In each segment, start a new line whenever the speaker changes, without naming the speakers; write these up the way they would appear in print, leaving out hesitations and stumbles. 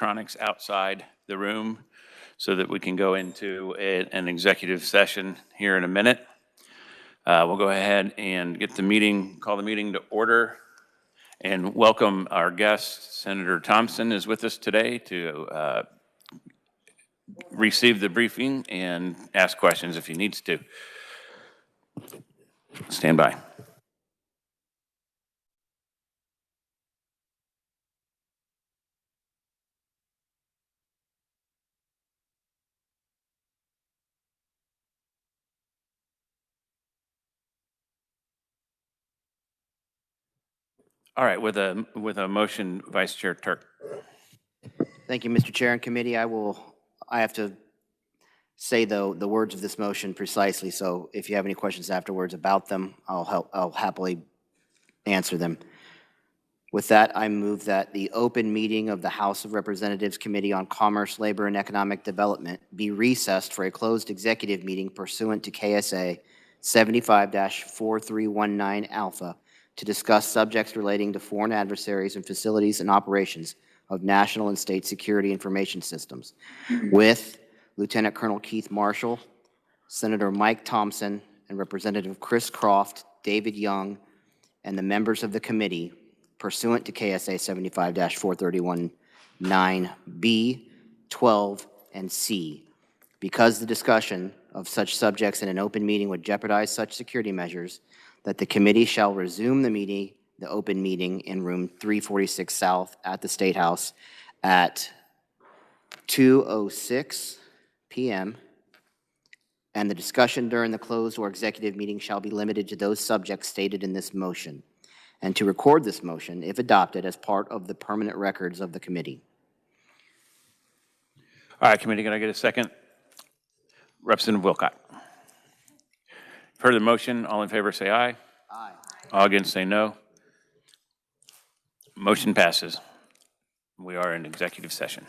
electronics outside the room so that we can go into an executive session here in a minute. We'll go ahead and call the meeting to order and welcome our guest. Senator Thompson is with us today to receive the briefing and ask questions if he needs to. Stand by. All right, with a motion, Vice Chair Turk.
Thank you, Mr. Chair and committee. I have to say the words of this motion precisely, so if you have any questions afterwards about them, I'll happily answer them. With that, I move that the open meeting of the House of Representatives Committee on Commerce, Labor, and Economic Development be recessed for a closed executive meeting pursuant to KSA 75-4319 Alpha to discuss subjects relating to foreign adversaries and facilities and operations of national and state security information systems, with Lieutenant Colonel Keith Marshall, Senator Mike Thompson, and Representative Chris Croft, David Young, and the members of the committee pursuant to KSA 75-4319B, 12, and C. Because the discussion of such subjects in an open meeting would jeopardize such security measures, that the committee shall resume the open meeting in room 346 South at the State House at 2:06 p.m. and the discussion during the closed or executive meeting shall be limited to those subjects stated in this motion, and to record this motion, if adopted, as part of the permanent records of the committee.
All right, committee, can I get a second? Representative Wilcott. You've heard the motion. All in favor say aye.
Aye.
All against say no. Motion passes. We are in executive session.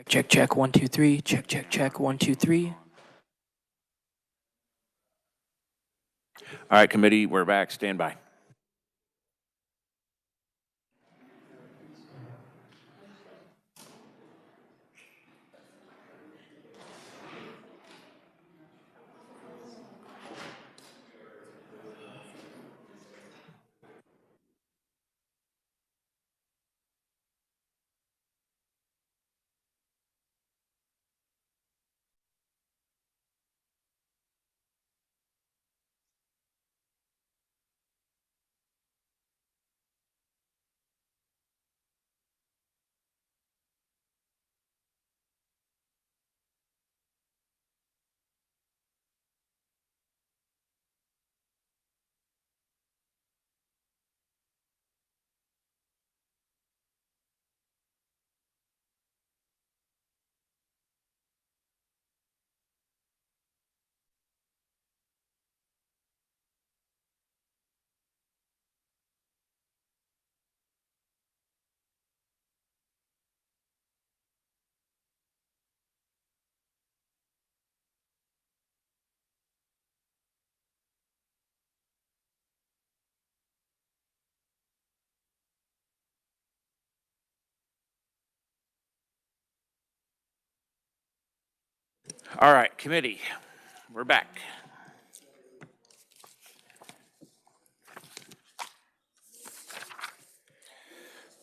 Check, check, 1, 2, 3. Check, check, check, 1, 2, 3.
All right, committee, we're back. Stand by. All right, committee, we're back.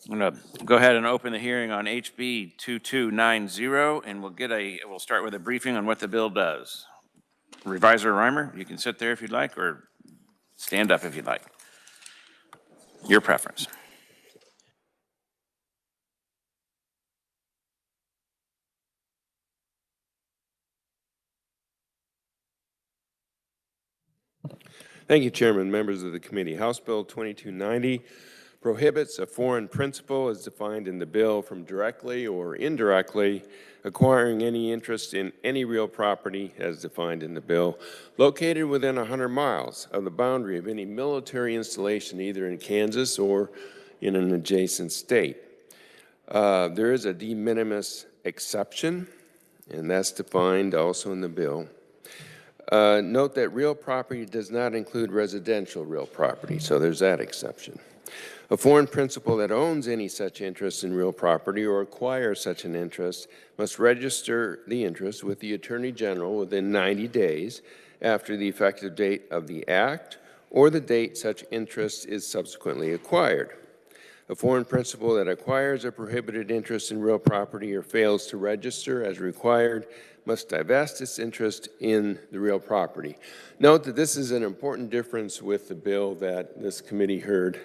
I'm going to go ahead and open the hearing on HB 2290, and we'll start with a briefing on what the bill does. Revisor Reimer, you can sit there if you'd like, or stand up if you'd like. Your preference.
Thank you, Chairman, members of the committee. House Bill 2290 prohibits a foreign principal as defined in the bill from directly or indirectly acquiring any interest in any real property as defined in the bill located within 100 miles of the boundary of any military installation either in Kansas or in an adjacent state. There is a de minimis exception, and that's defined also in the bill. Note that real property does not include residential real property, so there's that exception. A foreign principal that owns any such interest in real property or acquires such an interest must register the interest with the Attorney General within 90 days after the effective date of the act or the date such interest is subsequently acquired. A foreign principal that acquires a prohibited interest in real property or fails to register as required must divest its interest in the real property. Note that this is an important difference with the bill that this committee heard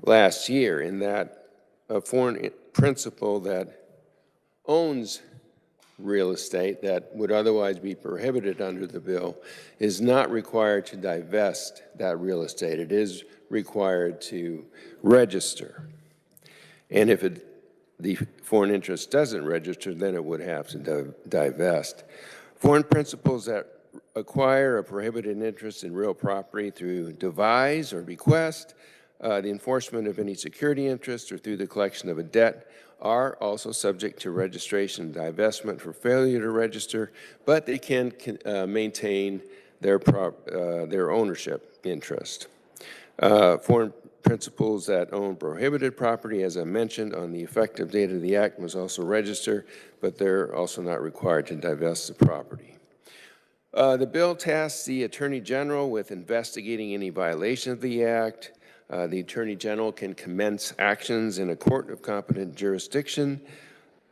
last year, in that a foreign principal that owns real estate that would otherwise be prohibited under the bill is not required to divest that real estate. It is required to register. And if the foreign interest doesn't register, then it would have to divest. Foreign principals that acquire a prohibited interest in real property through devise or bequest, the enforcement of any security interest, or through the collection of a debt are also subject to registration and divestment for failure to register, but they can maintain their ownership interest. Foreign principals that own prohibited property, as I mentioned, on the effective date of the act must also register, but they're also not required to divest the property. The bill tasks the Attorney General with investigating any violation of the act. The Attorney General can commence actions in a court of competent jurisdiction,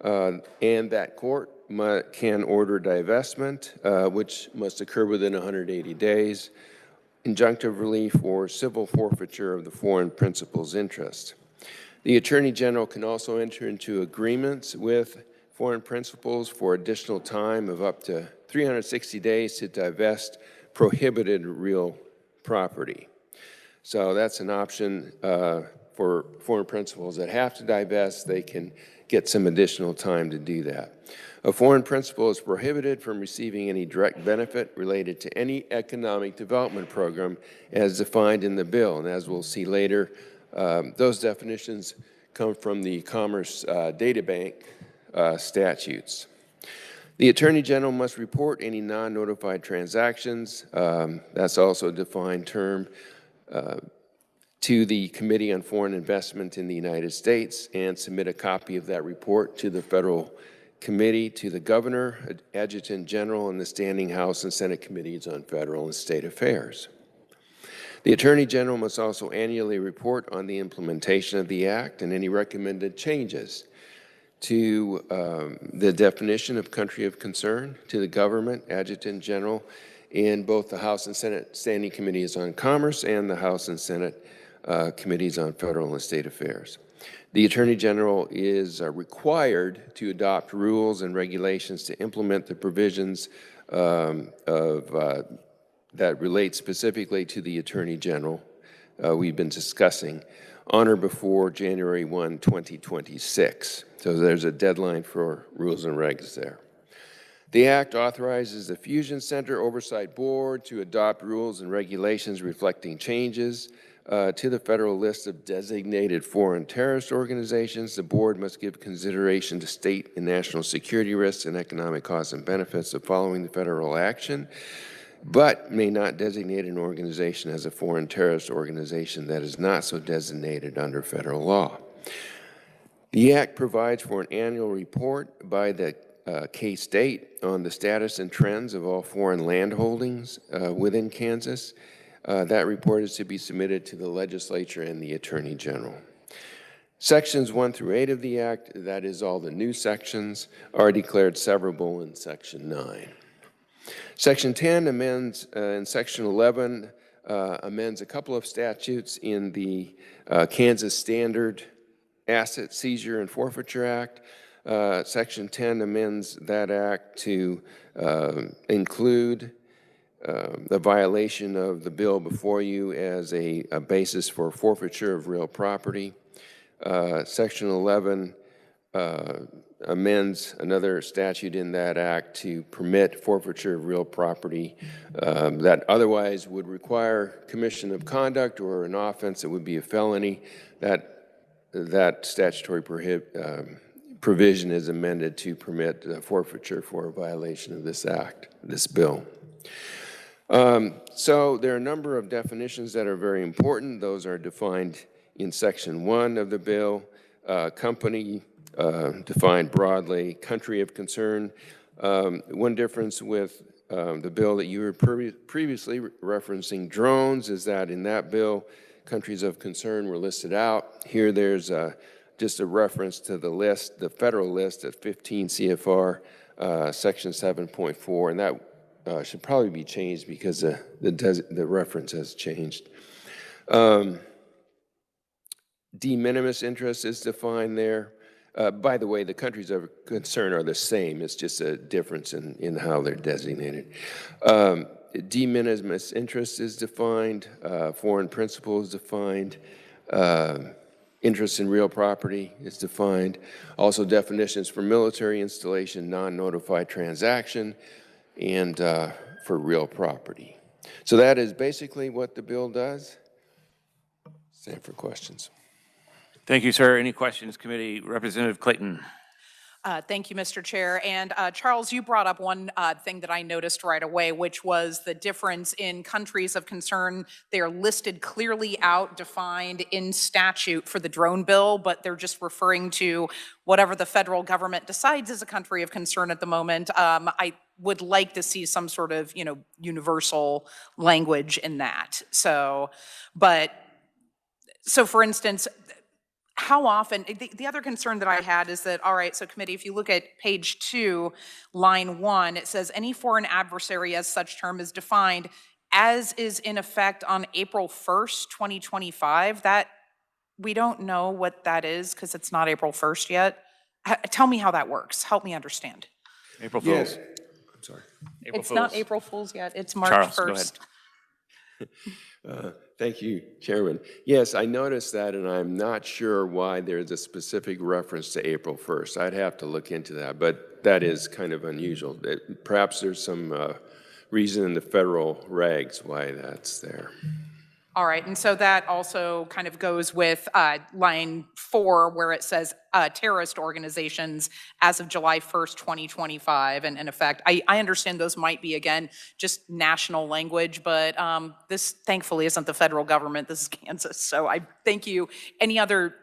and that court can order divestment, which must occur within 180 days, injunctive relief, or civil forfeiture of the foreign principal's interest. The Attorney General can also enter into agreements with foreign principals for additional time of up to 360 days to divest prohibited real property. So that's an option for foreign principals that have to divest. They can get some additional time to do that. A foreign principal is prohibited from receiving any direct benefit related to any economic development program as defined in the bill. And as we'll see later, those definitions come from the Commerce Data Bank statutes. The Attorney General must report any non-notified transactions, that's also a defined term, to the Committee on Foreign Investment in the United States and submit a copy of that report to the Federal Committee, to the Governor, Adjutant General, and the Standing House and Senate Committees on Federal and State Affairs. The Attorney General must also annually report on the implementation of the Act and any recommended changes to the definition of country of concern, to the government, Adjutant General, in both the House and Senate Standing Committees on Commerce and the House and Senate Committees on Federal and State Affairs. The Attorney General is required to adopt rules and regulations to implement the provisions that relate specifically to the Attorney General we've been discussing on or before January 1, 2026. So there's a deadline for rules and regs there. The Act authorizes the Fusion Center Oversight Board to adopt rules and regulations reflecting changes to the federal list of designated foreign terrorist organizations. The board must give consideration to state and national security risks and economic costs and benefits of following the federal action, but may not designate an organization as a foreign terrorist organization that is not so designated under federal law. The Act provides for an annual report by the K-State on the status and trends of all foreign land holdings within Kansas. That report is to be submitted to the Legislature and the Attorney General. Sections 1 through 8 of the Act, that is all the new sections, are declared severable in Section 9. Section 10 amends, and Section 11 amends a couple of statutes in the Kansas Standard Asset Seizure and Forfeiture Act. Section 10 amends that act to include the violation of the bill before you as a basis for forfeiture of real property. Section 11 amends another statute in that act to permit forfeiture of real property that otherwise would require commission of conduct or an offense that would be a felony. That statutory provision is amended to permit forfeiture for a violation of this act, this bill. So there are a number of definitions that are very important. Those are defined in Section 1 of the bill. Company, defined broadly. Country of concern. One difference with the bill that you were previously referencing, drones, is that in that bill, countries of concern were listed out. Here there's just a reference to the list, the federal list at 15 CFR Section 7.4, and that should probably be changed because the reference has changed. De minimis interest is defined there. By the way, the countries of concern are the same. It's just a difference in how they're designated. De minimis interest is defined. Foreign principal is defined. Interest in real property is defined. Also definitions for military installation, non-notified transaction, and for real property. So that is basically what the bill does. Stand for questions.
Thank you, sir. Any questions, committee? Representative Clayton.
Thank you, Mr. Chair. And Charles, you brought up one thing that I noticed right away, which was the difference in countries of concern. They are listed clearly out, defined in statute for the drone bill, but they're just referring to whatever the federal government decides is a country of concern at the moment. I would like to see some sort of, universal language in that. So for instance, how often, the other concern that I had is that, all right, so committee, if you look at page 2, line 1, it says any foreign adversary as such term is defined as is in effect on April 1st, 2025. That, we don't know what that is because it's not April 1st yet. Tell me how that works. Help me understand.
April Fools.
Yes. I'm sorry.
It's not April Fool's yet. It's March
Charles,
1st.
go ahead.
Thank you, Chairman. Yes, I noticed that, and I'm not sure why there's a specific reference to April 1st. I'd have to look into that, but that is kind of unusual. Perhaps there's some reason in the federal regs why that's there.
All right, and so that also kind of goes with line 4, where it says terrorist organizations as of July 1st, 2025. And in effect, I understand those might be, again, just national language, but this thankfully isn't the federal government. This is Kansas. So I thank you. Any other,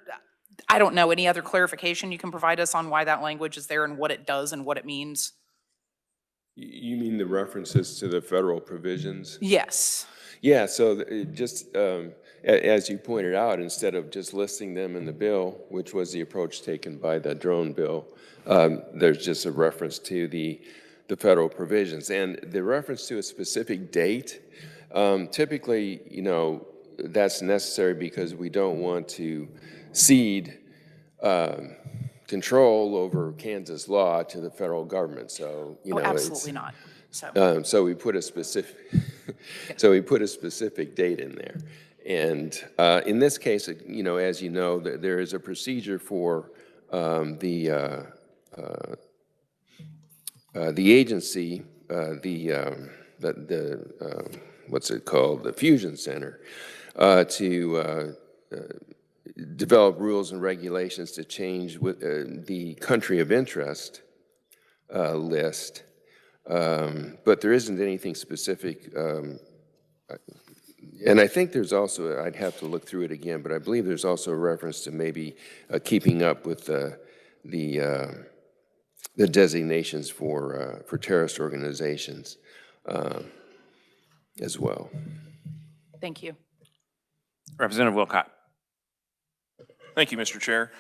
I don't know, any other clarification you can provide us on why that language is there and what it does and what it means?
You mean the references to the federal provisions?
Yes.
Yeah, so just as you pointed out, instead of just listing them in the bill, which was the approach taken by the drone bill, there's just a reference to the federal provisions. And the reference to a specific date, typically, you know, that's necessary because we don't want to cede control over Kansas law to the federal government. So, you know,
Absolutely not. So.
So we put a specific, so we put a specific date in there. And in this case, you know, as you know, there is a procedure for the agency, what's it called, the Fusion Center, to develop rules and regulations to change the country of interest list. But there isn't anything specific. And I think there's also, I'd have to look through it again, but I believe there's also a reference to maybe keeping up with the designations for terrorist organizations as well.
Thank you.
Representative Wilcott.
Thank you, Mr. Chair.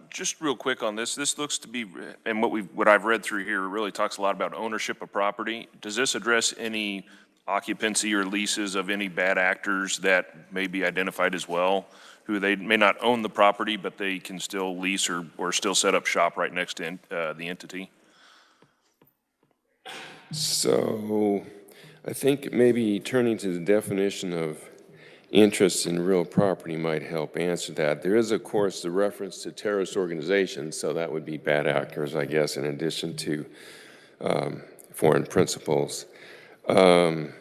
Just real quick on this. This looks to be, and what I've read through here really talks a lot about ownership of property. Does this address any occupancy or leases of any bad actors that may be identified as well, who they may not own the property, but they can still lease or still set up shop right next to the entity?
So I think maybe turning to the definition of interest in real property might help answer that. There is, of course, the reference to terrorist organizations, so that would be bad actors, I guess, in addition to foreign principles. And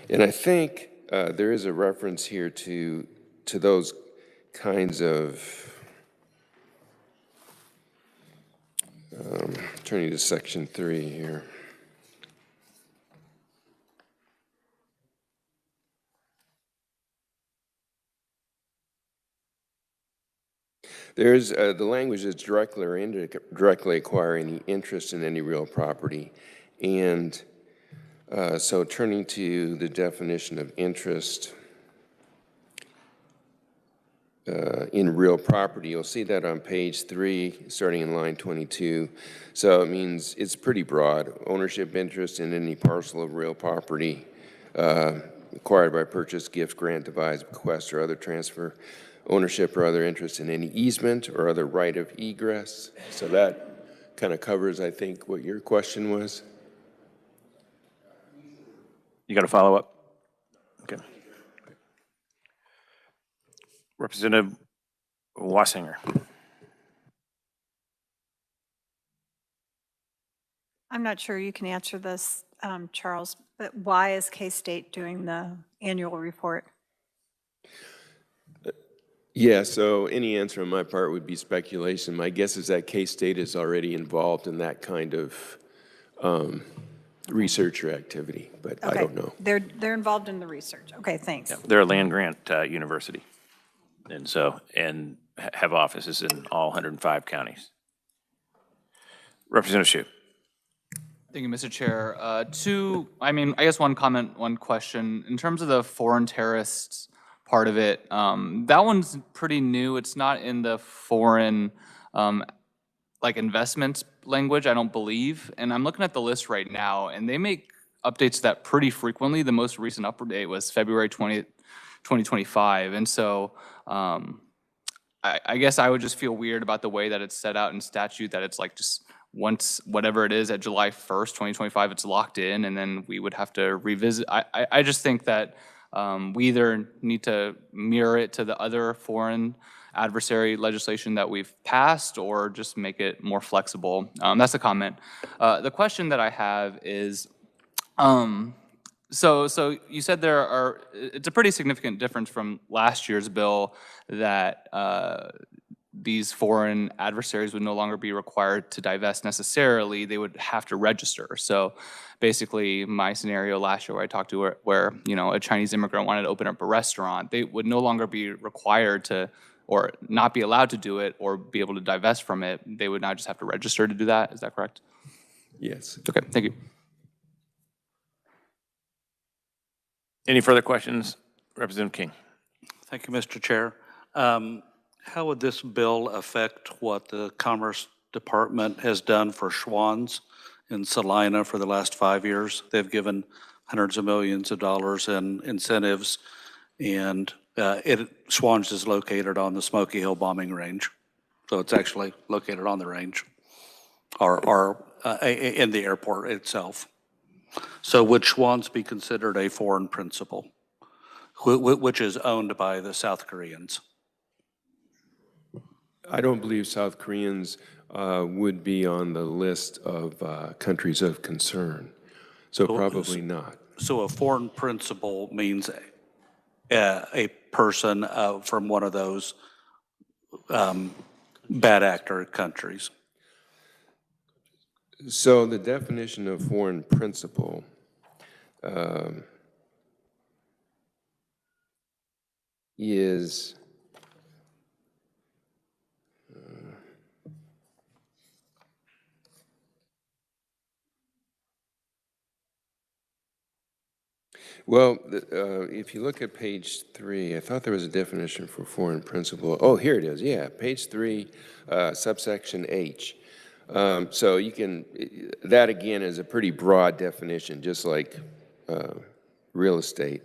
I think there is a reference here to those kinds of, turning to section 3 here. There's the language is directly or indirectly acquire any interest in any real property. And so turning to the definition of interest in real property, you'll see that on page 3, starting in line 22. So it means it's pretty broad. Ownership interest in any parcel of real property acquired by purchase, gift, grant, devise, bequest, or other transfer. Ownership or other interest in any easement or other right of egress. So that kind of covers, I think, what your question was.
You got a follow-up? Okay. Representative Wassinger.
I'm not sure you can answer this, Charles, but why is K-State doing the annual report?
Yeah, so any answer on my part would be speculation. My guess is that K-State is already involved in that kind of research or activity, but I don't know.
They're involved in the research. Okay, thanks.
Yeah, they're a land-grant university, and have offices in all 105 counties. Representative Shue.
Thank you, Mr. Chair. I guess one comment, one question. In terms of the foreign terrorists part of it, that one's pretty new. It's not in the foreign investments language, I don't believe. And I'm looking at the list right now, and they make updates to that pretty frequently. The most recent update was February 20th, 2025. And so I guess I would just feel weird about the way that it's set out in statute, that it's like just once whatever it is at July 1st, 2025, it's locked in, and then we would have to revisit. I just think that We either need to mirror it to the other foreign adversary legislation that we've passed or just make it more flexible. That's a comment. The question that I have is, so you said it's a pretty significant difference from last year's bill that these foreign adversaries would no longer be required to divest necessarily. They would have to register. So basically my scenario last year where I talked to where a Chinese immigrant wanted to open up a restaurant, they would no longer be required to, or not be allowed to do it or be able to divest from it. They would now just have to register to do that. Is that correct?
Yes.
Okay, thank you.
Any further questions? Representative King.
Thank you, Mr. Chair. How would this bill affect what the Commerce Department has done for Schwann's in Salina for the last 5 years? They've given hundreds of millions of dollars in incentives, and Schwann's is located on the Smoky Hill bombing range. So it's actually located on the range or in the airport itself. So would Schwann's be considered a foreign principal, which is owned by the South Koreans?
I don't believe South Koreans would be on the list of countries of concern, so probably not.
So a foreign principal means a person from one of those bad actor countries.
So the definition of foreign principal is well, if you look at page 3, I thought there was a definition for foreign principal. Oh, here it is. Yeah, page 3, subsection H. So you can, that again is a pretty broad definition, just like real estate.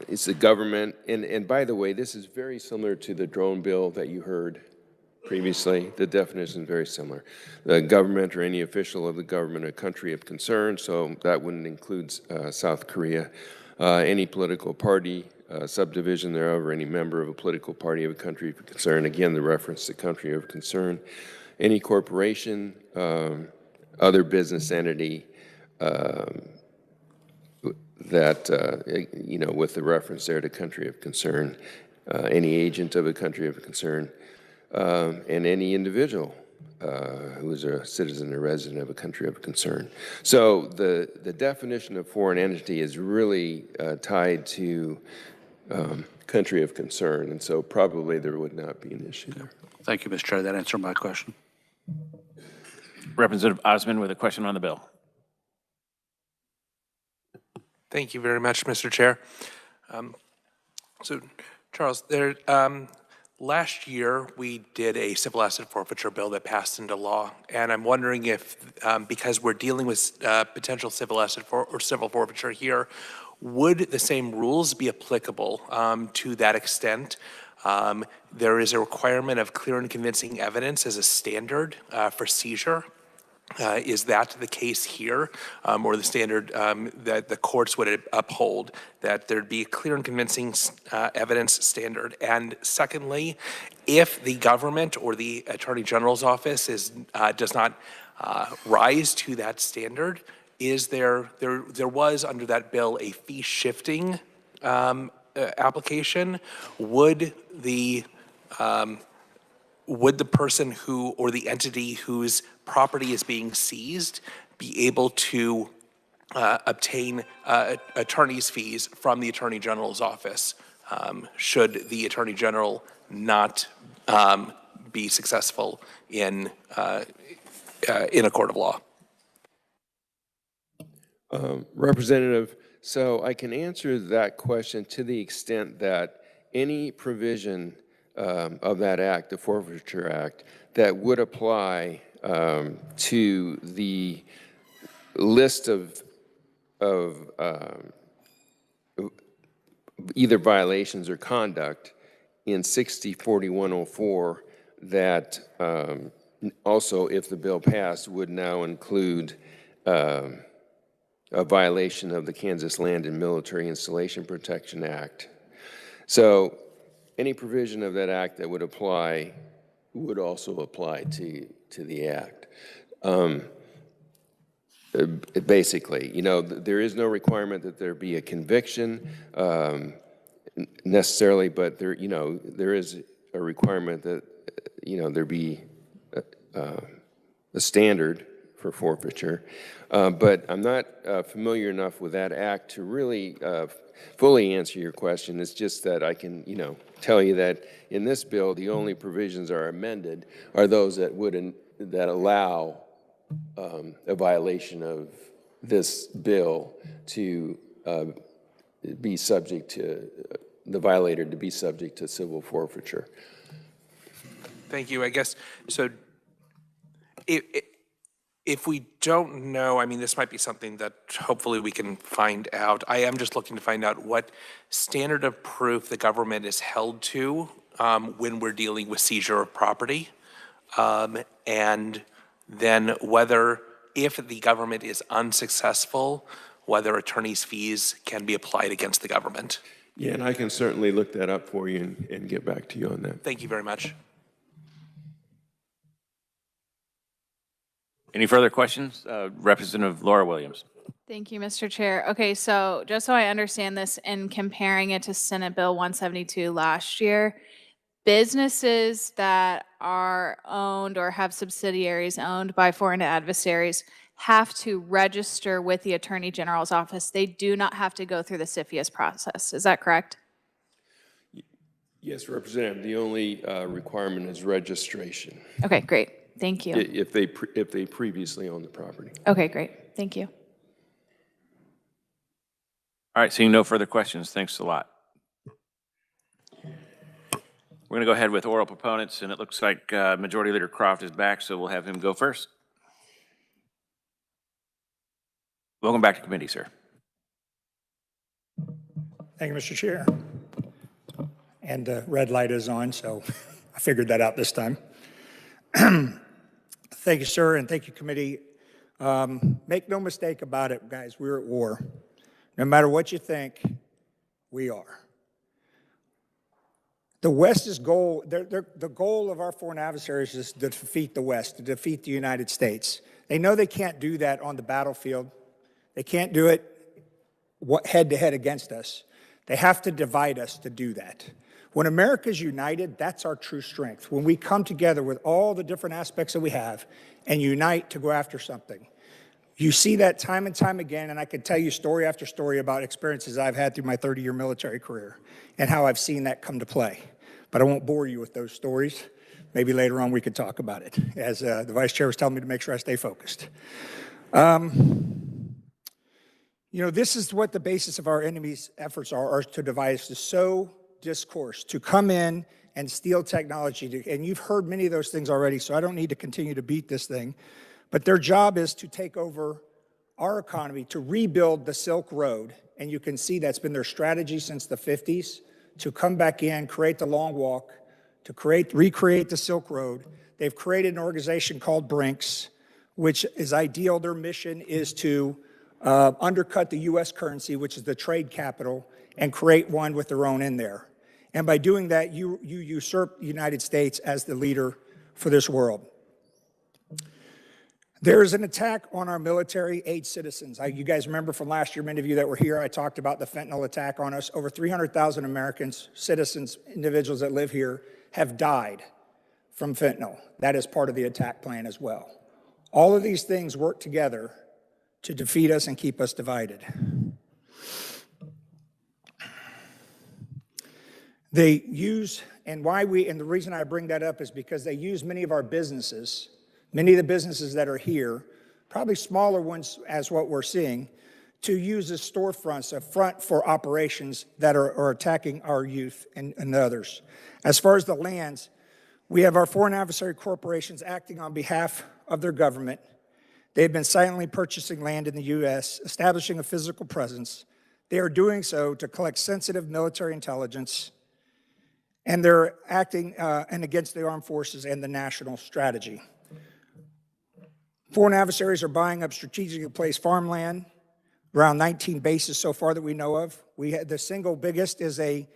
It's the government, and by the way, this is very similar to the drone bill that you heard previously. The definition is very similar. The government or any official of the government or country of concern, so that wouldn't include South Korea. Any political party, subdivision thereof, or any member of a political party of a country of concern. Again, the reference to country of concern. Any corporation, other business entity that, with the reference there to country of concern, any agent of a country of concern, and any individual who is a citizen or resident of a country of concern. So the definition of foreign entity is really tied to country of concern, and so probably there would not be an issue there.
Thank you, Mr. Chair. That answered my question.
Representative Osmond with a question on the bill.
Thank you very much, Mr. Chair. So, Charles, last year we did a civil asset forfeiture bill that passed into law, and I'm wondering if, because we're dealing with potential civil asset or civil forfeiture here, would the same rules be applicable to that extent? There is a requirement of clear and convincing evidence as a standard for seizure. Is that the case here, or the standard that the courts would uphold, that there'd be a clear and convincing evidence standard? And secondly, if the government or the Attorney General's office does not rise to that standard, is there was under that bill a fee shifting application? Would the person who, or the entity whose property is being seized, be able to obtain attorney's fees from the Attorney General's office should the Attorney General not be successful in a court of law?
Representative, so I can answer that question to the extent that any provision of that act, the Forfeiture Act, that would apply to the list of either violations or conduct in 604104 that also, if the bill passed, would now include a violation of the Kansas Land and Military Installation Protection Act. So any provision of that act that would apply would also apply to the act. Basically, you know, there is no requirement that there be a conviction necessarily, but there, you know, there is a requirement that, you know, there be a standard for forfeiture. But I'm not familiar enough with that act to really fully answer your question. It's just that I can, you know, tell you that in this bill, the only provisions are amended are those that that allow a violation of this bill to be subject to, the violator to be subject to civil forfeiture.
Thank you. I guess, so if we don't know, I mean, this might be something that hopefully we can find out. I am just looking to find out what standard of proof the government is held to when we're dealing with seizure of property. And then whether, if the government is unsuccessful, whether attorney's fees can be applied against the government.
Yeah, and I can certainly look that up for you and get back to you on that.
Thank you very much.
Any further questions? Representative Laura Williams.
Thank you, Mr. Chair. Okay, so just so I understand this, in comparing it to Senate Bill 172 last year, businesses that are owned or have subsidiaries owned by foreign adversaries have to register with the Attorney General's office. They do not have to go through the CFIUS process. Is that correct?
Yes, Representative. The only requirement is registration.
Okay, great. Thank you.
If they previously owned the property.
Okay, great. Thank you.
All right, seeing no further questions, thanks a lot. We're going to go ahead with oral proponents, and it looks like Majority Leader Croft is back, so we'll have him go first. Welcome back to committee, sir.
Thank you, Mr. Chair. And the red light is on, so I figured that out this time. Thank you, sir, and thank you, committee. Make no mistake about it, guys, we're at war. No matter what you think, we are. The West's goal, the goal of our foreign adversaries is to defeat the West, to defeat the United States. They know they can't do that on the battlefield. They can't do it head-to-head against us. They have to divide us to do that. When America's united, that's our true strength. When we come together with all the different aspects that we have and unite to go after something. You see that time and time again, and I could tell you story after story about experiences I've had through my 30-year military career and how I've seen that come to play. But I won't bore you with those stories. Maybe later on we could talk about it, as the vice chair was telling me to make sure I stay focused. You know, this is what the basis of our enemy's efforts are to divide us, to sow discourse, to come in and steal technology. And you've heard many of those things already, so I don't need to continue to beat this thing. But their job is to take over our economy, to rebuild the Silk Road. And you can see that's been their strategy since the 50s, to come back in, create the Long Walk, to recreate the Silk Road. They've created an organization called BRICS, which is ideal. Their mission is to undercut the U.S. currency, which is the trade capital, and create one with their own in there. And by doing that, you usurp the United States as the leader for this world. There is an attack on our military-age citizens. You guys remember from last year, many of you that were here, I talked about the fentanyl attack on us. Over 300,000 Americans, citizens, individuals that live here have died from fentanyl. That is part of the attack plan as well. All of these things work together to defeat us and keep us divided. They use, and the reason I bring that up is because they use many of our businesses, many of the businesses that are here, probably smaller ones as what we're seeing, to use as storefronts, a front for operations that are attacking our youth and others. As far as the lands, we have our foreign adversary corporations acting on behalf of their government. They've been silently purchasing land in the U.S., establishing a physical presence. They are doing so to collect sensitive military intelligence, and they're acting and against the armed forces and the national strategy. Foreign adversaries are buying up strategically placed farmland, around 19 bases so far that we know of. We had the single biggest is a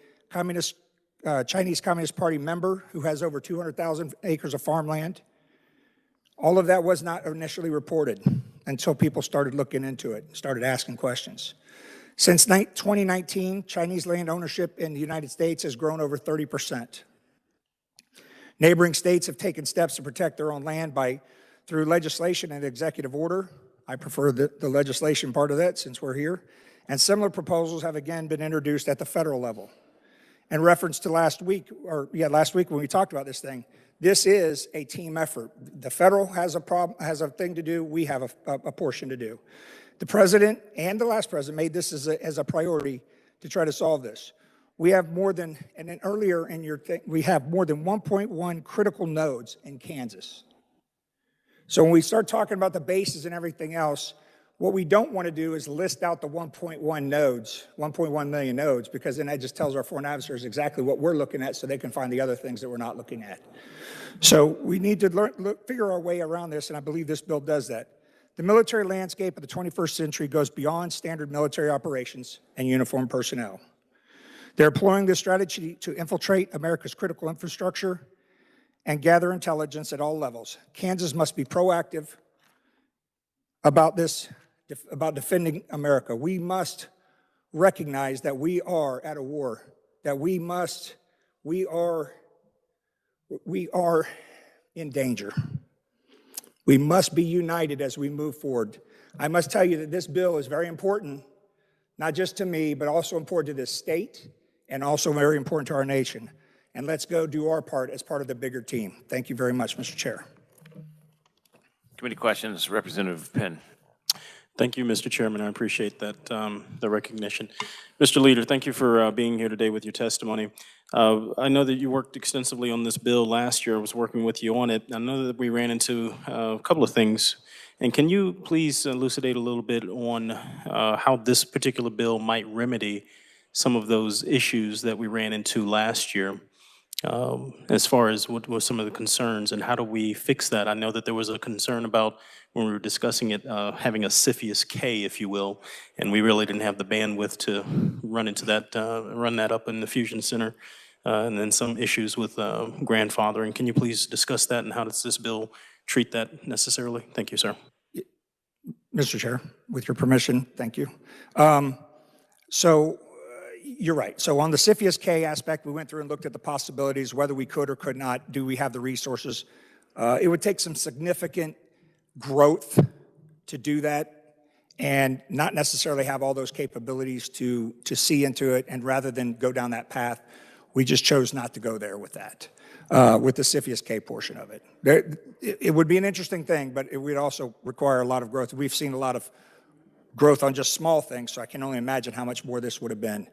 Chinese Communist Party member who has over 200,000 acres of farmland. All of that was not initially reported until people started looking into it, started asking questions. Since 2019, Chinese land ownership in the United States has grown over 30%. Neighboring states have taken steps to protect their own land through legislation and executive order. I prefer the legislation part of that since we're here. And similar proposals have again been introduced at the federal level. In reference to last week when we talked about this thing, this is a team effort. The federal has a thing to do. We have a portion to do. The president and the last president made this as a priority to try to solve this. We have more than, and then earlier in your thing, we have more than 1.1 critical nodes in Kansas. So when we start talking about the bases and everything else, what we don't want to do is list out the 1.1 million nodes, because then that just tells our foreign adversaries exactly what we're looking at so they can find the other things that we're not looking at. So we need to figure our way around this, and I believe this bill does that. The military landscape of the 21st century goes beyond standard military operations and uniformed personnel. They're employing this strategy to infiltrate America's critical infrastructure and gather intelligence at all levels. Kansas must be proactive about this, about defending America. We must recognize that we are at a war, that we are in danger. We must be united as we move forward. I must tell you that this bill is very important, not just to me, but also important to this state and also very important to our nation. And let's go do our part as part of the bigger team. Thank you very much, Mr. Chair.
Committee questions, Representative Penn.
Thank you, Mr. Chairman. I appreciate that, the recognition. Mr. Leader, thank you for being here today with your testimony. I know that you worked extensively on this bill last year. I was working with you on it. I know that we ran into a couple of things. And can you please elucidate a little bit on how this particular bill might remedy some of those issues that we ran into last year, as far as what were some of the concerns and how do we fix that? I know that there was a concern about, when we were discussing it, having a CFIUS K, if you will, and we really didn't have the bandwidth to run into that, run that up in the Fusion Center, and then some issues with grandfathering. Can you please discuss that, and how does this bill treat that necessarily? Thank you, sir.
Mr. Chair, with your permission, thank you. You're right. So on the CFIUS K aspect, we went through and looked at the possibilities, whether we could or could not. Do we have the resources? It would take some significant growth to do that, and not necessarily have all those capabilities to see into it. And rather than go down that path, we just chose not to go there with that, with the CFIUS K portion of it. It would be an interesting thing, but it would also require a lot of growth. We've seen a lot of growth on just small things, so I can only imagine how much more this would have been.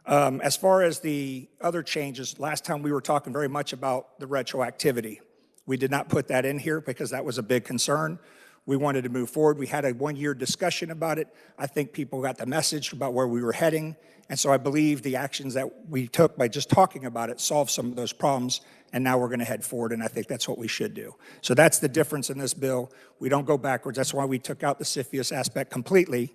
As far as the other changes, last time we were talking very much about the retroactivity. We did not put that in here because that was a big concern. We wanted to move forward. We had a one-year discussion about it. I think people got the message about where we were heading. And so I believe the actions that we took by just talking about it solved some of those problems. And now we're going to head forward, and I think that's what we should do. So that's the difference in this bill. We don't go backwards. That's why we took out the CFIUS aspect completely,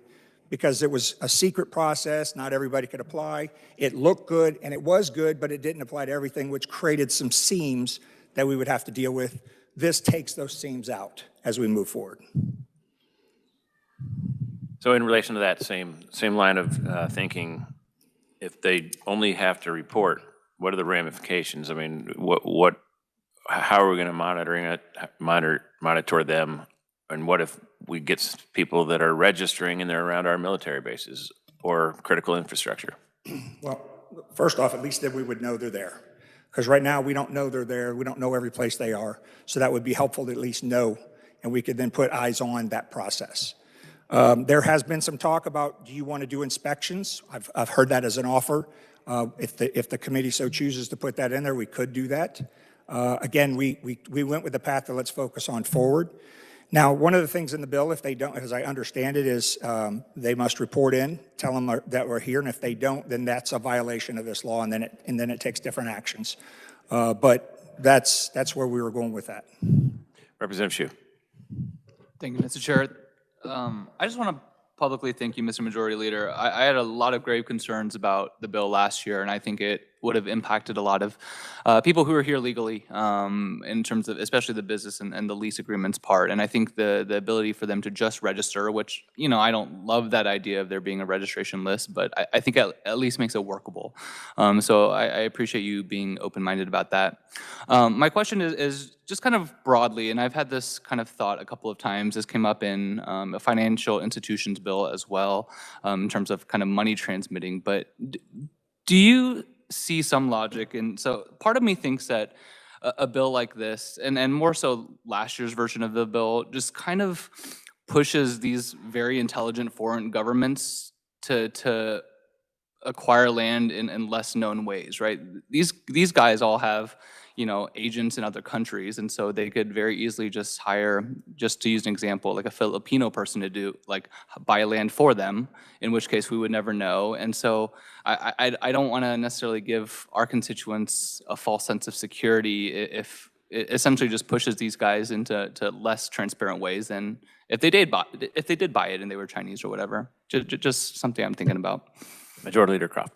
because it was a secret process. Not everybody could apply. It looked good, and it was good, but it didn't apply to everything, which created some seams that we would have to deal with. This takes those seams out as we move forward.
So in relation to that same line of thinking, if they only have to report, what are the ramifications? I mean, how are we going to monitor them? And what if we get people that are registering and they're around our military bases or critical infrastructure?
Well, first off, at least that we would know they're there. Because right now we don't know they're there. We don't know every place they are. So that would be helpful to at least know, and we could then put eyes on that process. There has been some talk about, do you want to do inspections? I've heard that as an offer. If the committee so chooses to put that in there, we could do that. Again, we went with the path that let's focus on forward. Now, one of the things in the bill, if they don't, as I understand it, is they must report in, tell them that we're here, and if they don't, then that's a violation of this law, and then it takes different actions. But that's where we were going with that.
Representative Hsu.
Thank you, Mr. Chair. I just want to publicly thank you, Mr. Majority Leader. I had a lot of grave concerns about the bill last year, and I think it would have impacted a lot of people who are here legally in terms of especially the business and the lease agreements part. And I think the ability for them to just register, which, you know, I don't love that idea of there being a registration list, but I think at least makes it workable. So I appreciate you being open-minded about that. My question is just kind of broadly, and I've had this kind of thought a couple of times. This came up in a financial institutions bill as well, in terms of kind of money transmitting. But do you see some logic? And so part of me thinks that a bill like this, and more so last year's version of the bill, just kind of pushes these very intelligent foreign governments to acquire land in less known ways, right? These guys all have, you know, agents in other countries, and so they could very easily just hire, just to use an example, like a Filipino person to do, like, buy land for them, in which case we would never know. And so I don't want to necessarily give our constituents a false sense of security if it essentially just pushes these guys into less transparent ways than if they did buy it and they were Chinese or whatever. Just something I'm thinking about.
Majority Leader Croft.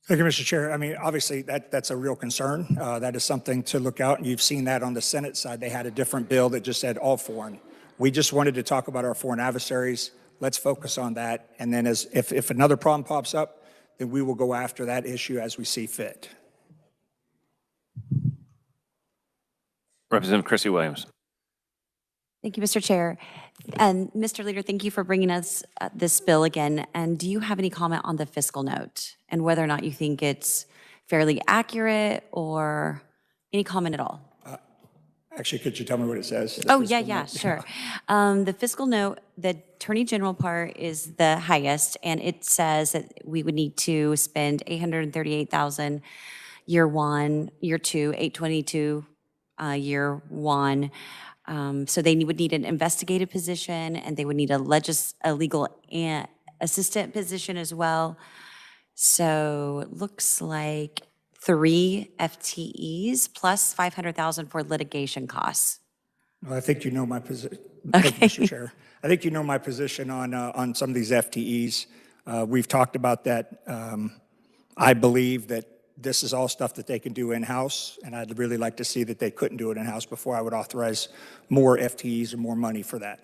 Thank you, Mr. Chair. I mean, obviously, that's a real concern. That is something to look out, and you've seen that on the Senate side. They had a different bill that just said all foreign. We just wanted to talk about our foreign adversaries. Let's focus on that, and then if another problem pops up, then we will go after that issue as we see fit.
Representative Chrissy Williams.
Thank you, Mr. Chair. And Mr. Leader, thank you for bringing us this bill again. And do you have any comment on the fiscal note and whether or not you think it's fairly accurate or any comment at all?
Actually, could you tell me what it says?
Oh, yeah, sure. The fiscal note, the Attorney General part is the highest, and it says that we would need to spend $838,000 year one, year two, $822 year one. So they would need an investigative position, and they would need a legal assistant position as well. So it looks like 3 FTEs plus $500,000 for litigation costs.
Well, I think you know my position.
Okay.
Mr. Chair. I think you know my position on some of these FTEs. We've talked about that. I believe that this is all stuff that they can do in-house, and I'd really like to see that they couldn't do it in-house before I would authorize more FTEs and more money for that.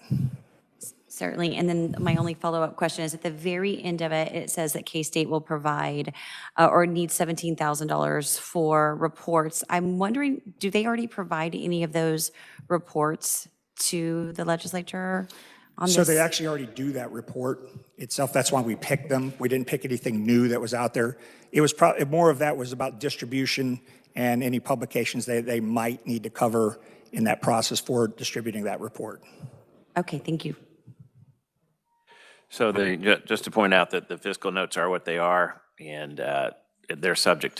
Certainly. And then my only follow-up question is at the very end of it, it says that K-State will provide or need $17,000 for reports. I'm wondering, do they already provide any of those reports to the legislature on this?
So they actually already do that report itself. That's why we picked them. We didn't pick anything new that was out there. It was probably more of that was about distribution and any publications they might need to cover in that process for distributing that report.
Okay, thank you.
So just to point out that the fiscal notes are what they are, and they're subject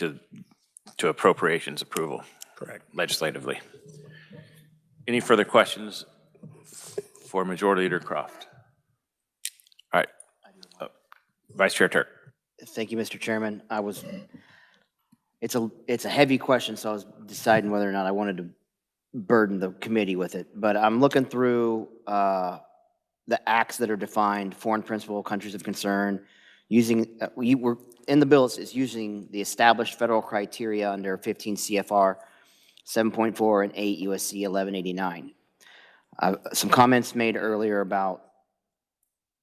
to appropriations approval.
Correct.
Legislatively. Any further questions for Majority Leader Croft? All right. Vice Chair Turk.
Thank you, Mr. Chairman. It's a heavy question, so I was deciding whether or not I wanted to burden the committee with it. But I'm looking through the acts that are defined, foreign principal, countries of concern, using, we're in the bill, it's using the established federal criteria under 15 CFR 7.4 and 8 USC 1189. Some comments made earlier about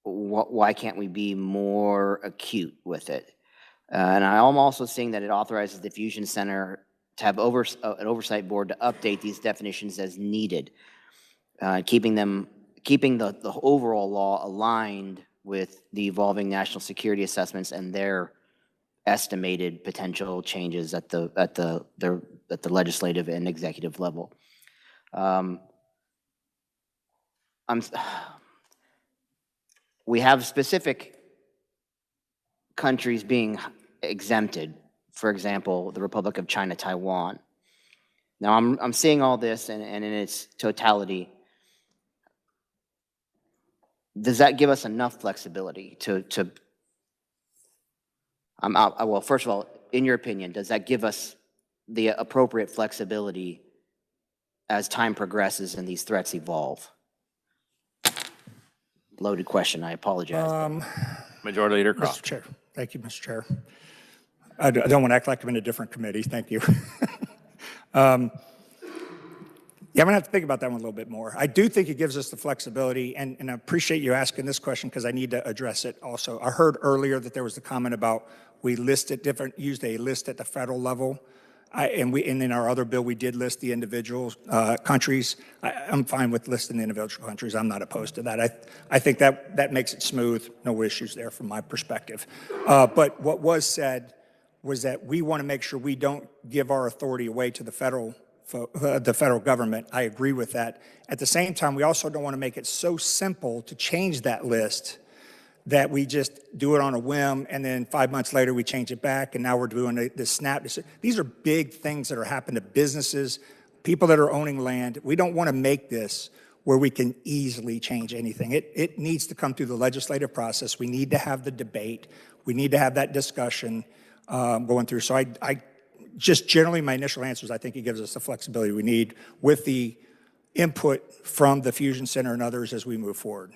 why can't we be more acute with it? And I'm also seeing that it authorizes the Fusion Center to have an oversight board to update these definitions as needed, keeping the overall law aligned with the evolving national security assessments and their estimated potential changes at the legislative and executive level. We have specific countries being exempted, for example, the Republic of China, Taiwan. Now, I'm seeing all this and in its totality. Does that give us enough flexibility well, first of all, in your opinion, does that give us the appropriate flexibility as time progresses and these threats evolve? loaded question. I apologize.
Majority Leader
Mr.
Croft.
Chair. Thank you, Mr. Chair. I don't want to act like I'm in a different committee. Thank you. Yeah, I'm going to have to think about that one a little bit more. I do think it gives us the flexibility, and I appreciate you asking this question because I need to address it also. I heard earlier that there was the comment about we listed used a list at the federal level. And in our other bill, we did list the individual countries. I'm fine with listing the individual countries. I'm not opposed to that. I think that makes it smooth. No issues there from my perspective. But what was said was that we want to make sure we don't give our authority away to the federal government. I agree with that. At the same time, we also don't want to make it so simple to change that list that we just do it on a whim, and then 5 months later we change it back, and now we're doing the snap. These are big things that are happening to businesses, people that are owning land. We don't want to make this where we can easily change anything. It needs to come through the legislative process. We need to have the debate. We need to have that discussion going through. So I just generally, my initial answer is I think it gives us the flexibility we need with the input from the Fusion Center and others as we move forward.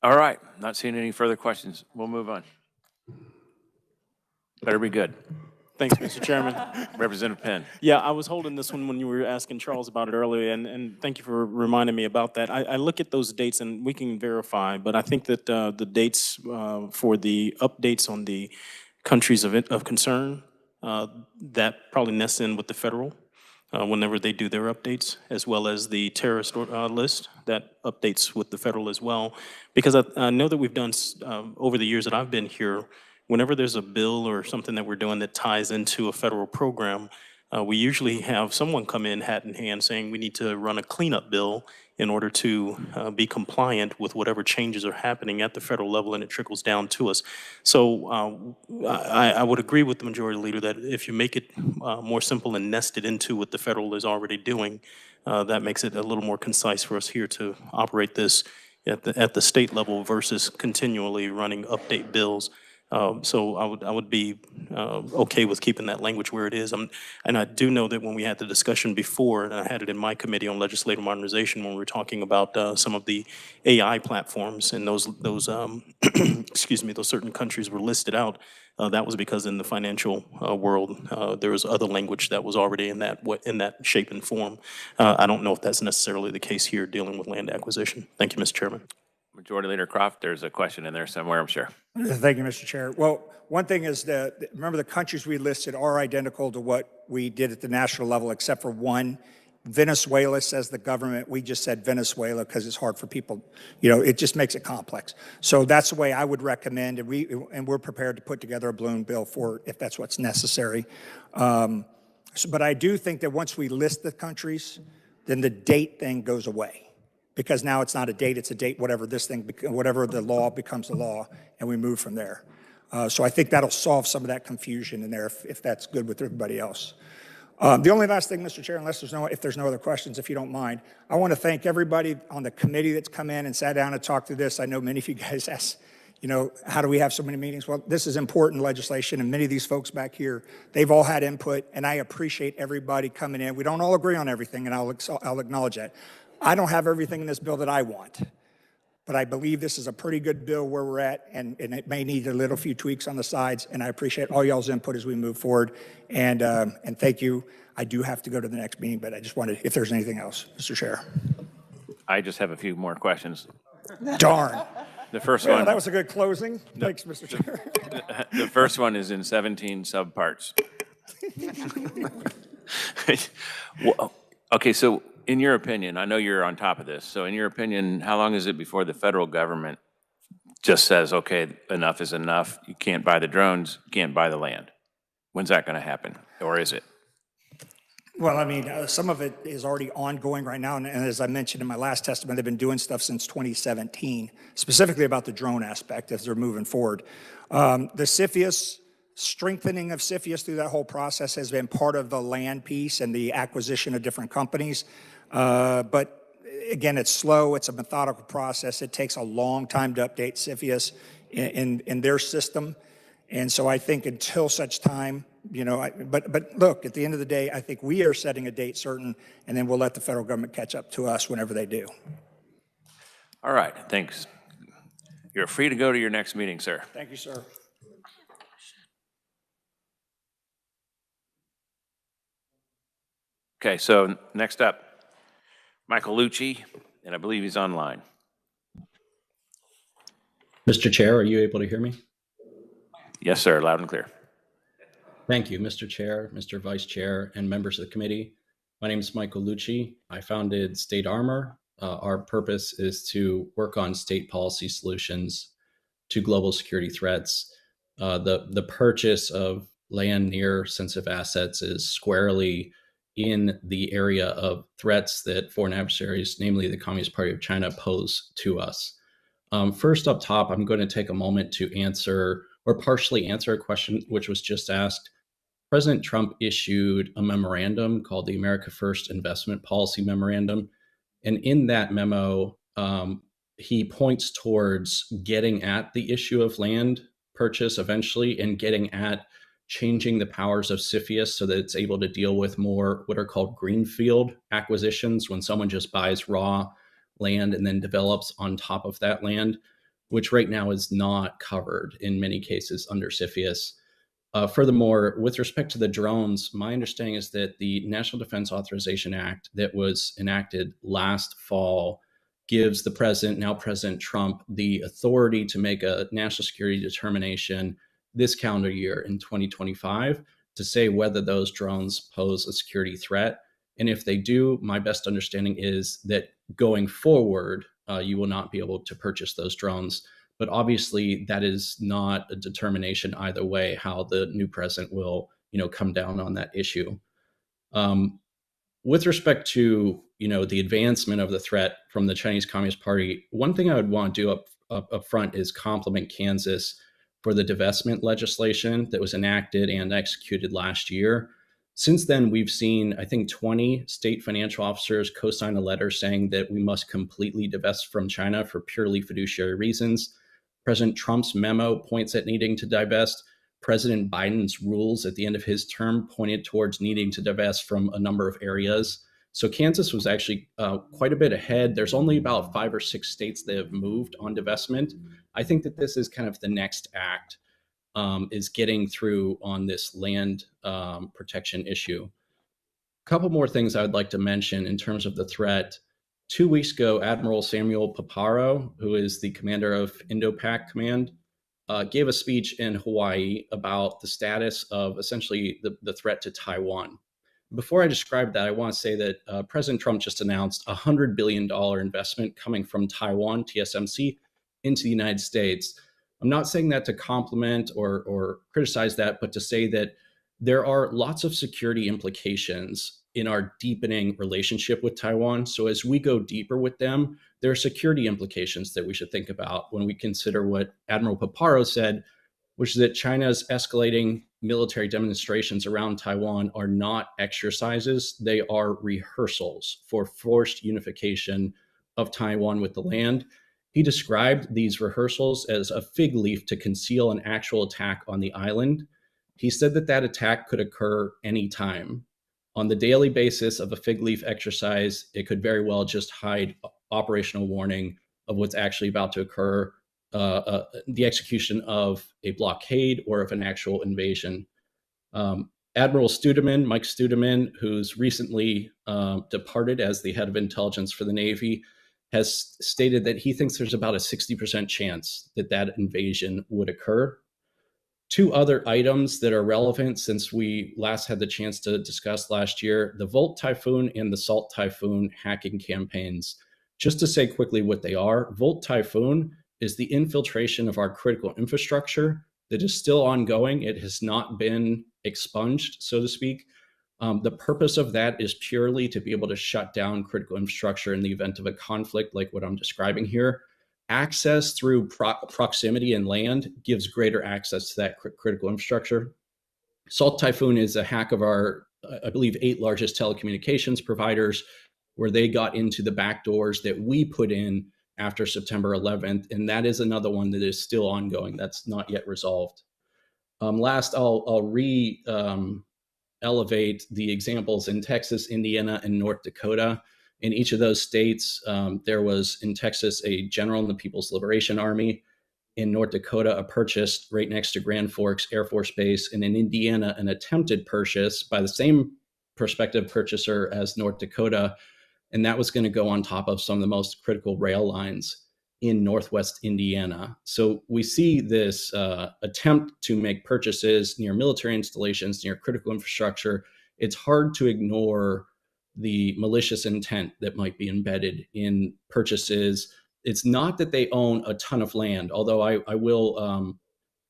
All right, not seeing any further questions. We'll move on. Better be good.
Thanks, Mr. Chairman.
Representative Penn.
Yeah, I was holding this one when you were asking Charles about it earlier, and thank you for reminding me about that. I look at those dates, and we can verify, but I think that the dates for the updates on the countries of concern, that probably nests in with the federal whenever they do their updates, as well as the terrorist list that updates with the federal as well. Because I know that we've done, over the years that I've been here, whenever there's a bill or something that we're doing that ties into a federal program, we usually have someone come in hat in hand saying we need to run a cleanup bill in order to be compliant with whatever changes are happening at the federal level, and it trickles down to us. So I would agree with the majority leader that if you make it more simple and nested into what the federal is already doing, that makes it a little more concise for us here to operate this at the state level versus continually running update bills. So I would be okay with keeping that language where it is. And I do know that when we had the discussion before, and I had it in my committee on legislative modernization when we were talking about some of the AI platforms and those excuse me, those certain countries were listed out. That was because in the financial world, there was other language that was already in that shape and form. I don't know if that's necessarily the case here dealing with land acquisition. Thank you, Mr. Chairman.
Majority Leader Croft, there's a question in there somewhere, I'm sure.
Thank you, Mr. Chair. Well, one thing is that, remember the countries we listed are identical to what we did at the national level, except for one. Venezuela says the government, we just said Venezuela because it's hard for people, it just makes it complex. So that's the way I would recommend, and we're prepared to put together a balloon bill for if that's what's necessary. But I do think that once we list the countries, then the date thing goes away. Because now it's not a date, it's a date, whatever the law becomes the law, and we move from there. So I think that'll solve some of that confusion in there if that's good with everybody else. The only last thing, Mr. Chair, if there's no other questions, if you don't mind, I want to thank everybody on the committee that's come in and sat down and talked through this. I know many of you guys asked, how do we have so many meetings? Well, this is important legislation, and many of these folks back here, they've all had input, and I appreciate everybody coming in. We don't all agree on everything, and I'll acknowledge that. I don't have everything in this bill that I want, but I believe this is a pretty good bill where we're at, and it may need a little few tweaks on the sides, and I appreciate all y'all's input as we move forward, and thank you. I do have to go to the next meeting, but I just wanted, if there's anything else, Mr. Chair.
I just have a few more questions.
Darn.
The first one.
That was a good closing. Thanks, Mr. Chair.
The first one is in 17 subparts. Well, okay, so in your opinion, I know you're on top of this, so in your opinion, how long is it before the federal government just says, okay, enough is enough, you can't buy the drones, you can't buy the land? When's that going to happen, or is it?
Well, I mean, some of it is already ongoing right now, and as I mentioned in my last testament, they've been doing stuff since 2017, specifically about the drone aspect as they're moving forward. The CFIUS, strengthening of CFIUS through that whole process has been part of the land piece and the acquisition of different companies. But again, it's slow, it's a methodical process. It takes a long time to update CFIUS in their system. And so I think until such time, but look, at the end of the day, I think we are setting a date certain, and then we'll let the federal government catch up to us whenever they do.
All right, thanks. You're free to go to your next meeting, sir.
Thank you, sir.
Okay, so next up, Michael Lucci, and I believe he's online.
Mr. Chair, are you able to hear me?
Yes, sir, loud and clear.
Thank you, Mr. Chair, Mr. Vice Chair, and members of the committee. My name is Michael Lucci. I founded State Armor. Our purpose is to work on state policy solutions to global security threats. The purchase of land near sensitive assets is squarely in the area of threats that foreign adversaries, namely the Communist Party of China, pose to us. First up top, I'm going to take a moment to answer or partially answer a question which was just asked. President Trump issued a memorandum called the America First Investment Policy Memorandum. And in that memo, he points towards getting at the issue of land purchase eventually and getting at changing the powers of CFIUS so that it's able to deal with more what are called greenfield acquisitions, when someone just buys raw land and then develops on top of that land, which right now is not covered in many cases under CFIUS. Furthermore, with respect to the drones, my understanding is that the National Defense Authorization Act that was enacted last fall gives the president, now President Trump, the authority to make a national security determination this calendar year in 2025 to say whether those drones pose a security threat. And if they do, my best understanding is that going forward, you will not be able to purchase those drones. But obviously, that is not a determination either way how the new president will, come down on that issue. With respect to, the advancement of the threat from the Chinese Communist Party, one thing I would want to do up front is compliment Kansas for the divestment legislation that was enacted and executed last year. Since then, we've seen, I think, 20 state financial officers co-sign a letter saying that we must completely divest from China for purely fiduciary reasons. President Trump's memo points at needing to divest. President Biden's rules at the end of his term pointed towards needing to divest from a number of areas. So Kansas was actually quite a bit ahead. There's only about 5 or 6 states that have moved on divestment. I think that this is kind of the next act, is getting through on this land protection issue. A couple more things I would like to mention in terms of the threat. 2 weeks ago, Admiral Samuel Paparo, who is the commander of Indo-Pac Command, gave a speech in Hawaii about the status of essentially the threat to Taiwan. Before I describe that, I want to say that President Trump just announced a $100 billion investment coming from Taiwan, TSMC, into the United States. I'm not saying that to compliment or criticize that, but to say that there are lots of security implications in our deepening relationship with Taiwan. So as we go deeper with them, there are security implications that we should think about when we consider what Admiral Paparo said, which is that China's escalating military demonstrations around Taiwan are not exercises, they are rehearsals for forced unification of Taiwan with the land. He described these rehearsals as a fig leaf to conceal an actual attack on the island. He said that that attack could occur anytime. On the daily basis of a fig leaf exercise, it could very well just hide operational warning of what's actually about to occur, the execution of a blockade or of an actual invasion. Admiral Studeman, Mike Studeman, who's recently departed as the head of intelligence for the Navy, has stated that he thinks there's about a 60% chance that that invasion would occur. 2 other items that are relevant since we last had the chance to discuss last year, the Volt Typhoon and the Salt Typhoon hacking campaigns. Just to say quickly what they are, Volt Typhoon is the infiltration of our critical infrastructure that is still ongoing. It has not been expunged, so to speak. The purpose of that is purely to be able to shut down critical infrastructure in the event of a conflict like what I'm describing here. Access through proximity and land gives greater access to that critical infrastructure. Salt Typhoon is a hack of our, I believe, 8 largest telecommunications providers, where they got into the back doors that we put in after September 11th. And that is another one that is still ongoing. That's not yet resolved. Last, I'll elevate the examples in Texas, Indiana, and North Dakota. In each of those states, there was in Texas a general in the People's Liberation Army. In North Dakota, a purchase right next to Grand Forks Air Force Base, and in Indiana, an attempted purchase by the same prospective purchaser as North Dakota, and that was going to go on top of some of the most critical rail lines in Northwest Indiana. So we see this attempt to make purchases near military installations, near critical infrastructure. It's hard to ignore the malicious intent that might be embedded in purchases. It's not that they own a ton of land, although I will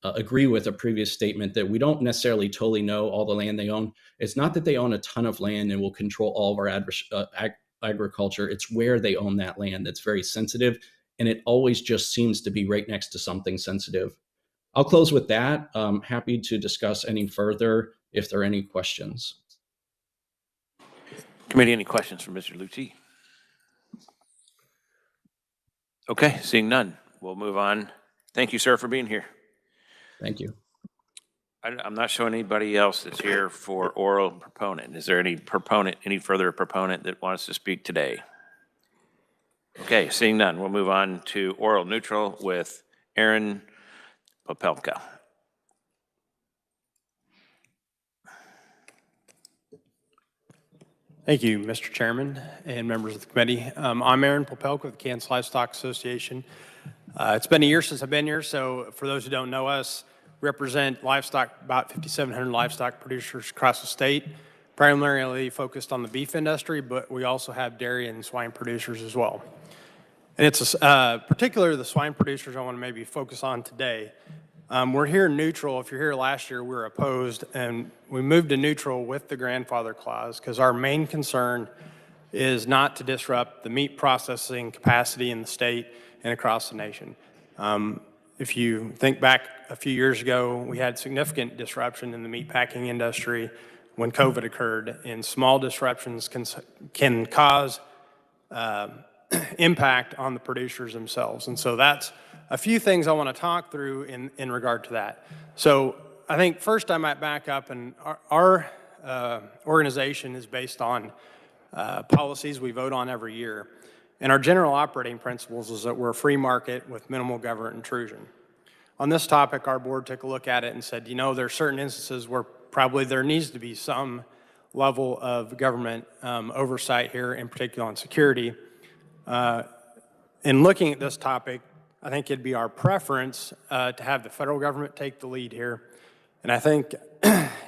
agree with a previous statement that we don't necessarily totally know all the land they own. It's not that they own a ton of land and will control all of our agriculture. It's where they own that land that's very sensitive, and it always just seems to be right next to something sensitive. I'll close with that. Happy to discuss any further if there are any questions.
Committee, any questions for Mr. Lucci? Okay, seeing none, we'll move on. Thank you, sir, for being here.
Thank you.
I'm not showing anybody else that's here for oral proponent. Is there any further proponent that wants to speak today? Okay, seeing none, we'll move on to oral neutral with Aaron Popelka.
Thank you, Mr. Chairman and members of the committee. I'm Aaron Popelka with the Kansas Livestock Association. It's been a year since I've been here, so for those who don't know us, we represent livestock, about 5,700 livestock producers across the state, primarily focused on the beef industry, but we also have dairy and swine producers as well. And it's particularly the swine producers I want to maybe focus on today. We're here neutral. If you're here last year, we were opposed, and we moved to neutral with the grandfather clause because our main concern is not to disrupt the meat processing capacity in the state and across the nation. If you think back a few years ago, we had significant disruption in the meat packing industry when COVID occurred, and small disruptions can cause impact on the producers themselves. And so that's a few things I want to talk through in regard to that. So I think first I might back up, and our organization is based on policies we vote on every year. And our general operating principles is that we're a free market with minimal government intrusion. On this topic, our board took a look at it and said, you know, there are certain instances where probably there needs to be some level of government oversight here, in particular on security. In looking at this topic, I think it'd be our preference to have the federal government take the lead here. And I think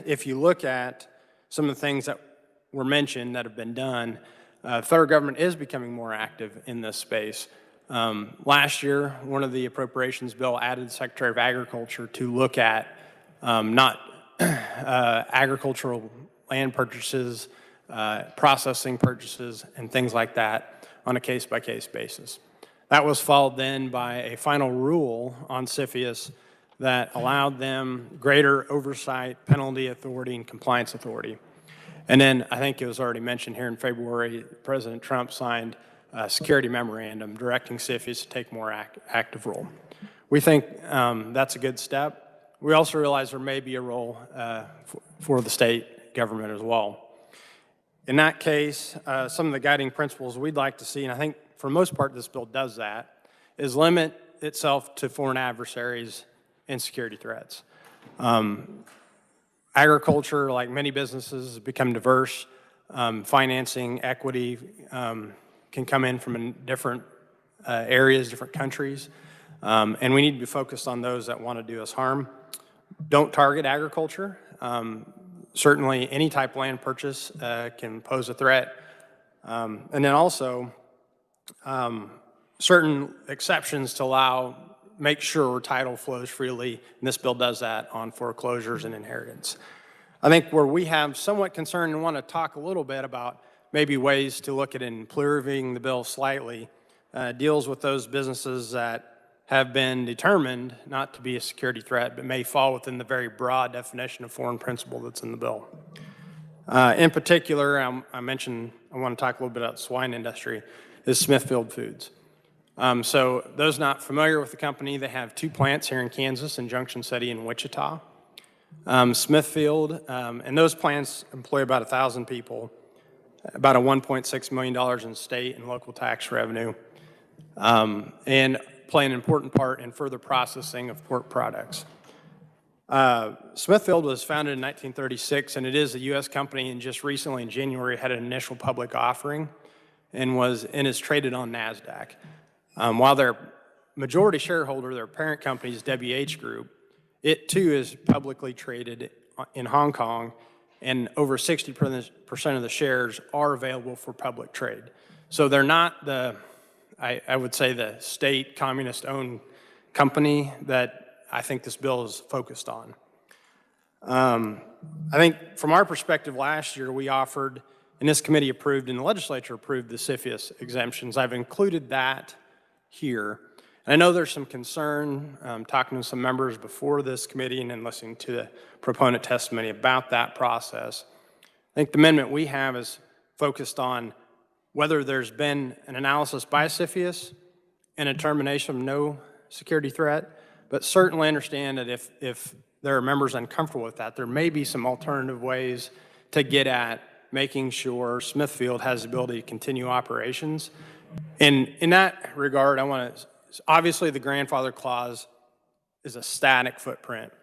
if you look at some of the things that were mentioned that have been done, the federal government is becoming more active in this space. Last year, one of the appropriations bill added the Secretary of Agriculture to look at not agricultural land purchases, processing purchases, and things like that on a case-by-case basis. That was followed then by a final rule on CFIUS that allowed them greater oversight, penalty authority, and compliance authority. And then I think it was already mentioned here in February, President Trump signed a security memorandum directing CFIUS to take more active role. We think that's a good step. We also realize there may be a role for the state government as well. In that case, some of the guiding principles we'd like to see, and I think for the most part this bill does that, is limit itself to foreign adversaries and security threats. Agriculture, like many businesses, has become diverse. Financing, equity can come in from different areas, different countries. And we need to be focused on those that want to do us harm. Don't target agriculture. Certainly, any type of land purchase can pose a threat. And then also, certain exceptions to make sure title flows freely, and this bill does that on foreclosures and inheritance. I think where we have somewhat concern and want to talk a little bit about maybe ways to look at improving the bill slightly, deals with those businesses that have been determined not to be a security threat, but may fall within the very broad definition of foreign principle that's in the bill. In particular, I mentioned I want to talk a little bit about the swine industry, is Smithfield Foods. So those not familiar with the company, they have 2 plants here in Kansas, in Junction City and Wichita. Smithfield, and those plants employ about 1,000 people, about a $1.6 million in state and local tax revenue, and play an important part in further processing of pork products. Smithfield was founded in 1936, and it is a U.S. company, and just recently in January had an initial public offering and is traded on NASDAQ. While their majority shareholder, their parent company is WH Group, it too is publicly traded in Hong Kong, and over 60% of the shares are available for public trade. So they're not I would say, the state communist-owned company that I think this bill is focused on. I think from our perspective last year, we offered, and this committee approved, and the legislature approved the CFIUS exemptions. I've included that here. And I know there's some concern, talking to some members before this committee and then listening to the proponent testimony about that process. I think the amendment we have is focused on whether there's been an analysis by CFIUS and a determination of no security threat, but certainly understand that if there are members uncomfortable with that, there may be some alternative ways to get at making sure Smithfield has the ability to continue operations. And in that regard, obviously the grandfather clause is a static footprint,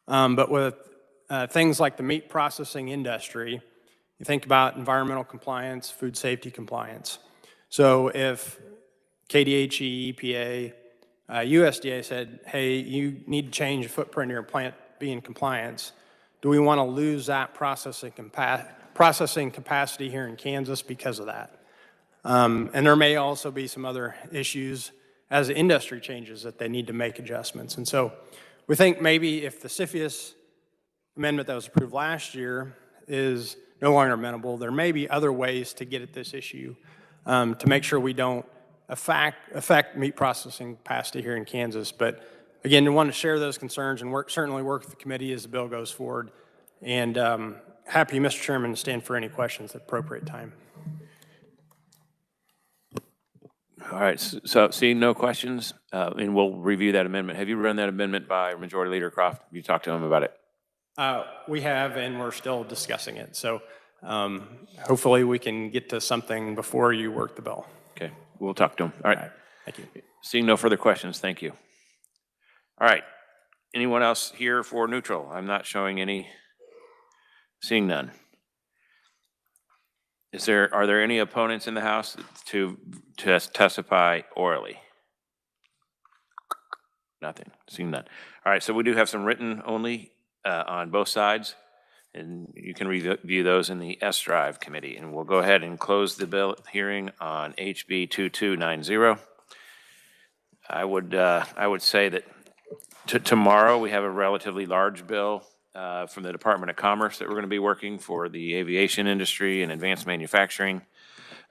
but with things like the meat processing industry, you think about environmental compliance, food safety compliance. So if KDHE, EPA, USDA said, hey, you need to change the footprint of your plant to be in compliance, do we want to lose that processing capacity here in Kansas because of that? And there may also be some other issues as the industry changes that they need to make adjustments. And so we think maybe if the CFIUS amendment that was approved last year is no longer amenable, there may be other ways to get at this issue to make sure we don't affect meat processing capacity here in Kansas. But again, we want to share those concerns and certainly work with the committee as the bill goes forward. And happy, Mr. Chairman, to stand for any questions at appropriate time.
All right, so seeing no questions, and we'll review that amendment. Have you run that amendment by Majority Leader Croft? Have you talked to him about it?
We have, and we're still discussing it. So hopefully we can get to something before you work the bill.
Okay, we'll talk to him. All right.
Thank you.
Seeing no further questions, thank you. All right, anyone else here for neutral? I'm not showing any. Seeing none. Are there any opponents in the House to testify orally? Nothing, seeing none. All right, so we do have some written only on both sides, and you can review those in the S Drive committee. And we'll go ahead and close the bill hearing on HB 2290. I would say that tomorrow we have a relatively large bill from the Department of Commerce that we're going to be working for the aviation industry and advanced manufacturing.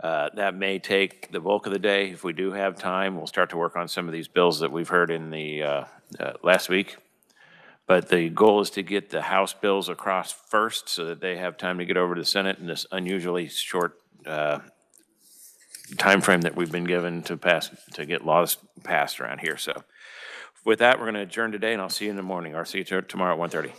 That may take the bulk of the day. If we do have time, we'll start to work on some of these bills that we've heard in the last week. But the goal is to get the House bills across first so that they have time to get over to the Senate in this unusually short time frame that we've been given to get laws passed around here. So with that, we're going to adjourn today, and I'll see you in the morning, or see you tomorrow at 1:30.